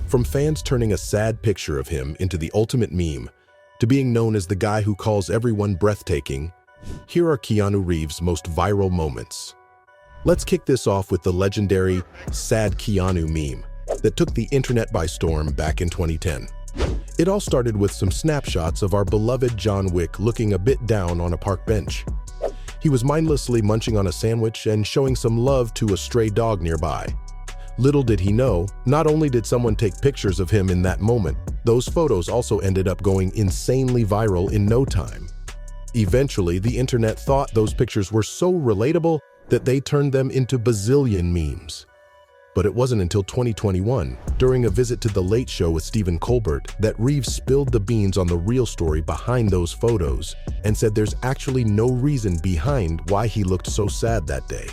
From fans turning a sad picture of him into the ultimate meme, to being known as the guy who calls everyone breathtaking, here are Keanu Reeves' most viral moments. Let's kick this off with the legendary Sad Keanu meme that took the internet by storm back in 2010. It all started with some snapshots of our beloved John Wick looking a bit down on a park bench. He was mindlessly munching on a sandwich and showing some love to a stray dog nearby. Little did he know, not only did someone take pictures of him in that moment, those photos also ended up going insanely viral in no time. Eventually, the internet thought those pictures were so relatable that they turned them into bazillion memes. But it wasn't until 2021, during a visit to The Late Show with Stephen Colbert, that Reeves spilled the beans on the real story behind those photos and said there's actually no reason behind why he looked so sad that day.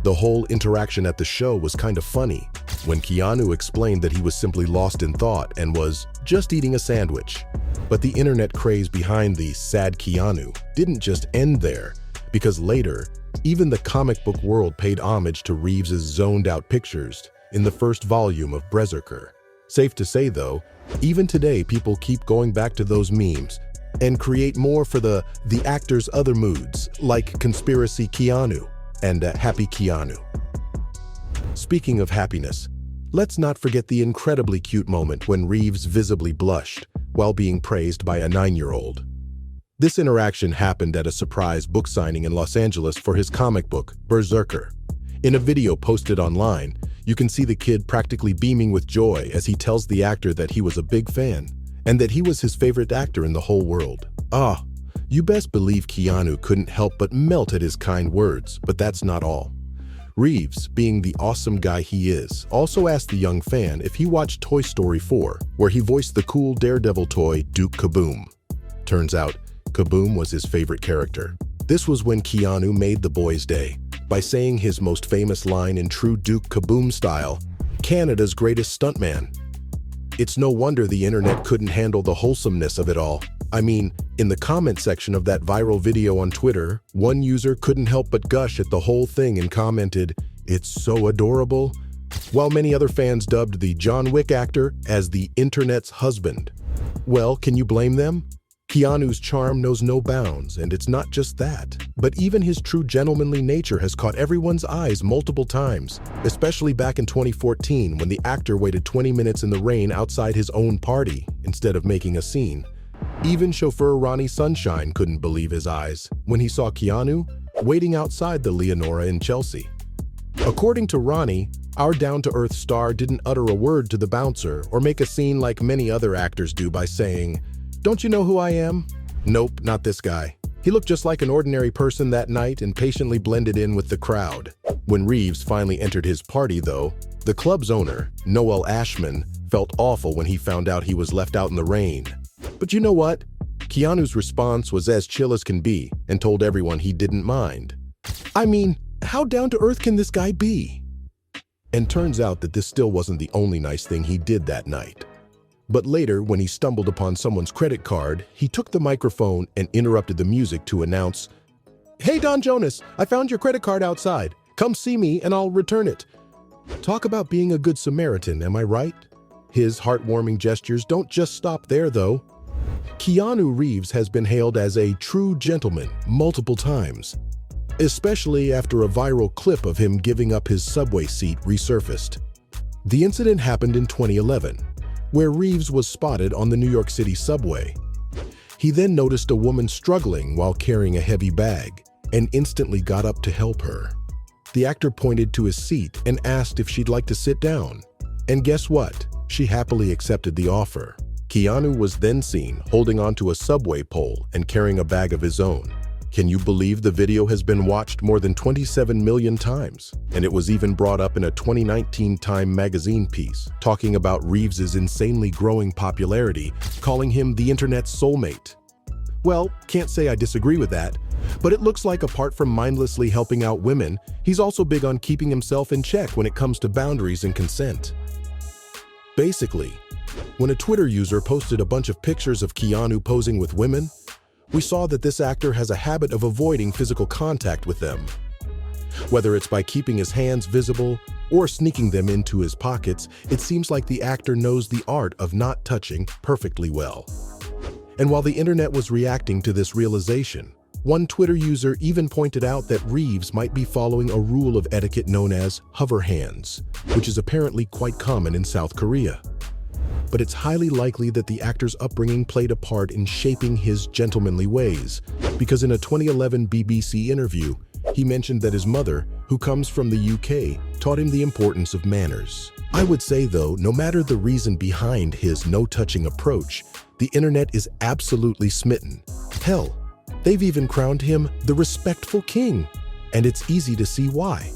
The whole interaction at the show was kind of funny when Keanu explained that he was simply lost in thought and was just eating a sandwich. But the internet craze behind the Sad Keanu didn't just end there, because later, even the comic book world paid homage to Reeves' zoned-out pictures in the first volume of Berserker. Safe to say, though, even today people keep going back to those memes and create more for the actor's other moods, like Conspiracy Keanu and Happy Keanu. Speaking of happiness, let's not forget the incredibly cute moment when Reeves visibly blushed while being praised by a 9-year-old. This interaction happened at a surprise book signing in Los Angeles for his comic book, Berserker. In a video posted online, you can see the kid practically beaming with joy as he tells the actor that he was a big fan and that he was his favorite actor in the whole world. You best believe Keanu couldn't help but melt at his kind words, but that's not all. Reeves, being the awesome guy he is, also asked the young fan if he watched Toy Story 4, where he voiced the cool Daredevil toy Duke Kaboom. Turns out, Kaboom was his favorite character. This was when Keanu made the boy's day by saying his most famous line in true Duke Kaboom style, "Canada's greatest stuntman." It's no wonder the internet couldn't handle the wholesomeness of it all. I mean, in the comment section of that viral video on Twitter, one user couldn't help but gush at the whole thing and commented, "It's so adorable," while many other fans dubbed the John Wick actor as the internet's husband. Well, can you blame them? Keanu's charm knows no bounds, and it's not just that, but even his true gentlemanly nature has caught everyone's eyes multiple times, especially back in 2014 when the actor waited 20 minutes in the rain outside his own party instead of making a scene. Even chauffeur Ronnie Sunshine couldn't believe his eyes when he saw Keanu waiting outside the Leonora in Chelsea. According to Ronnie, our down-to-earth star didn't utter a word to the bouncer or make a scene like many other actors do by saying, "Don't you know who I am?" Nope, not this guy. He looked just like an ordinary person that night and patiently blended in with the crowd. When Reeves finally entered his party, though, the club's owner, Noel Ashman, felt awful when he found out he was left out in the rain. But you know what? Keanu's response was as chill as can be and told everyone he didn't mind. I mean, how down-to-earth can this guy be? And turns out that this still wasn't the only nice thing he did that night. But later, when he stumbled upon someone's credit card, he took the microphone and interrupted the music to announce, "Hey Don Jonas, I found your credit card outside. Come see me and I'll return it." Talk about being a good Samaritan, am I right? His heartwarming gestures don't just stop there, though. Keanu Reeves has been hailed as a true gentleman multiple times, especially after a viral clip of him giving up his subway seat resurfaced. The incident happened in 2011, where Reeves was spotted on the New York City subway. He then noticed a woman struggling while carrying a heavy bag and instantly got up to help her. The actor pointed to his seat and asked if she'd like to sit down. And guess what? She happily accepted the offer. Keanu was then seen holding onto a subway pole and carrying a bag of his own. Can you believe the video has been watched more than 27 million times? And it was even brought up in a 2019 Time magazine piece, talking about Reeves's insanely growing popularity, calling him the internet's soulmate. Well, can't say I disagree with that, but it looks like apart from mindlessly helping out women, he's also big on keeping himself in check when it comes to boundaries and consent. Basically, when a Twitter user posted a bunch of pictures of Keanu posing with women, we saw that this actor has a habit of avoiding physical contact with them. Whether it's by keeping his hands visible or sneaking them into his pockets, it seems like the actor knows the art of not touching perfectly well. And while the internet was reacting to this realization, one Twitter user even pointed out that Reeves might be following a rule of etiquette known as hover hands, which is apparently quite common in South Korea. But it's highly likely that the actor's upbringing played a part in shaping his gentlemanly ways, because in a 2011 BBC interview, he mentioned that his mother, who comes from the UK, taught him the importance of manners. I would say, though, no matter the reason behind his no-touching approach, the internet is absolutely smitten. Hell, they've even crowned him the respectful king, and it's easy to see why.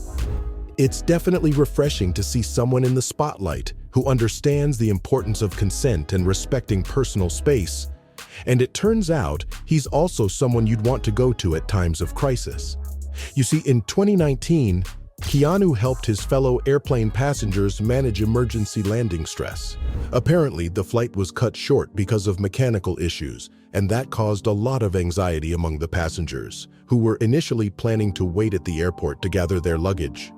It's definitely refreshing to see someone in the spotlight who understands the importance of consent and respecting personal space. And it turns out he's also someone you'd want to go to at times of crisis. You see, in 2019, Keanu helped his fellow airplane passengers manage emergency landing stress. Apparently, the flight was cut short because of mechanical issues, and that caused a lot of anxiety among the passengers, who were initially planning to wait at the airport to gather their luggage.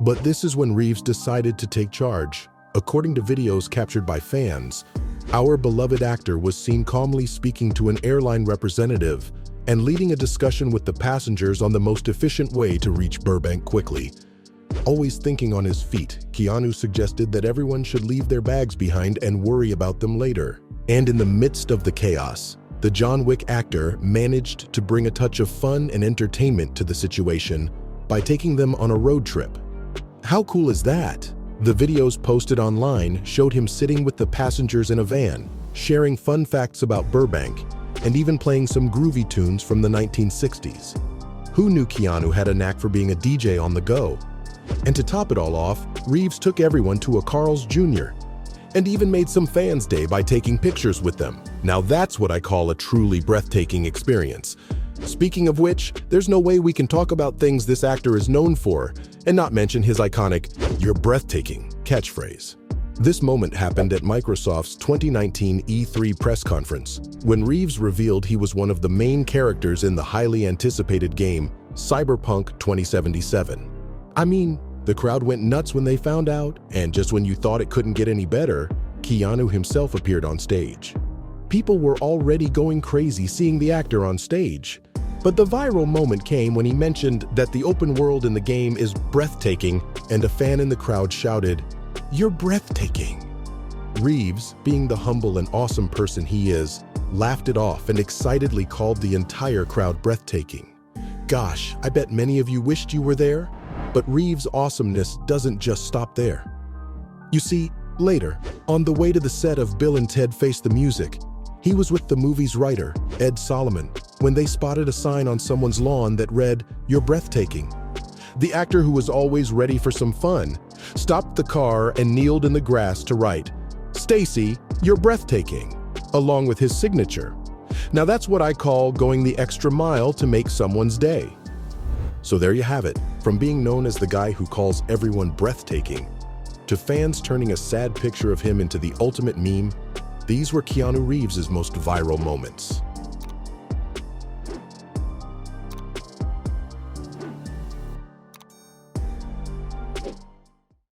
But this is when Reeves decided to take charge. According to videos captured by fans, our beloved actor was seen calmly speaking to an airline representative and leading a discussion with the passengers on the most efficient way to reach Burbank quickly. Always thinking on his feet, Keanu suggested that everyone should leave their bags behind and worry about them later. And in the midst of the chaos, the John Wick actor managed to bring a touch of fun and entertainment to the situation by taking them on a road trip. How cool is that? The videos posted online showed him sitting with the passengers in a van, sharing fun facts about Burbank, and even playing some groovy tunes from the 1960s. Who knew Keanu had a knack for being a DJ on the go? And to top it all off, Reeves took everyone to a Carl's Jr. and even made some fans' day by taking pictures with them. Now that's what I call a truly breathtaking experience. Speaking of which, there's no way we can talk about things this actor is known for and not mention his iconic "You're breathtaking" catchphrase. This moment happened at Microsoft's 2019 E3 press conference, when Reeves revealed he was one of the main characters in the highly anticipated game Cyberpunk 2077. I mean, the crowd went nuts when they found out, and just when you thought it couldn't get any better, Keanu himself appeared on stage. People were already going crazy seeing the actor on stage. But the viral moment came when he mentioned that the open world in the game is breathtaking, and a fan in the crowd shouted, "You're breathtaking." Reeves, being the humble and awesome person he is, laughed it off and excitedly called the entire crowd breathtaking. Gosh, I bet many of you wished you were there, but Reeves' awesomeness doesn't just stop there. You see, later, on the way to the set of Bill and Ted Face the Music, he was with the movie's writer, Ed Solomon, when they spotted a sign on someone's lawn that read, "You're breathtaking." The actor, who was always ready for some fun, stopped the car and kneeled in the grass to write, "Stacy, you're breathtaking," along with his signature. Now that's what I call going the extra mile to make someone's day. So there you have it, from being known as the guy who calls everyone breathtaking, to fans turning a sad picture of him into the ultimate meme. These were Keanu Reeves' most viral moments.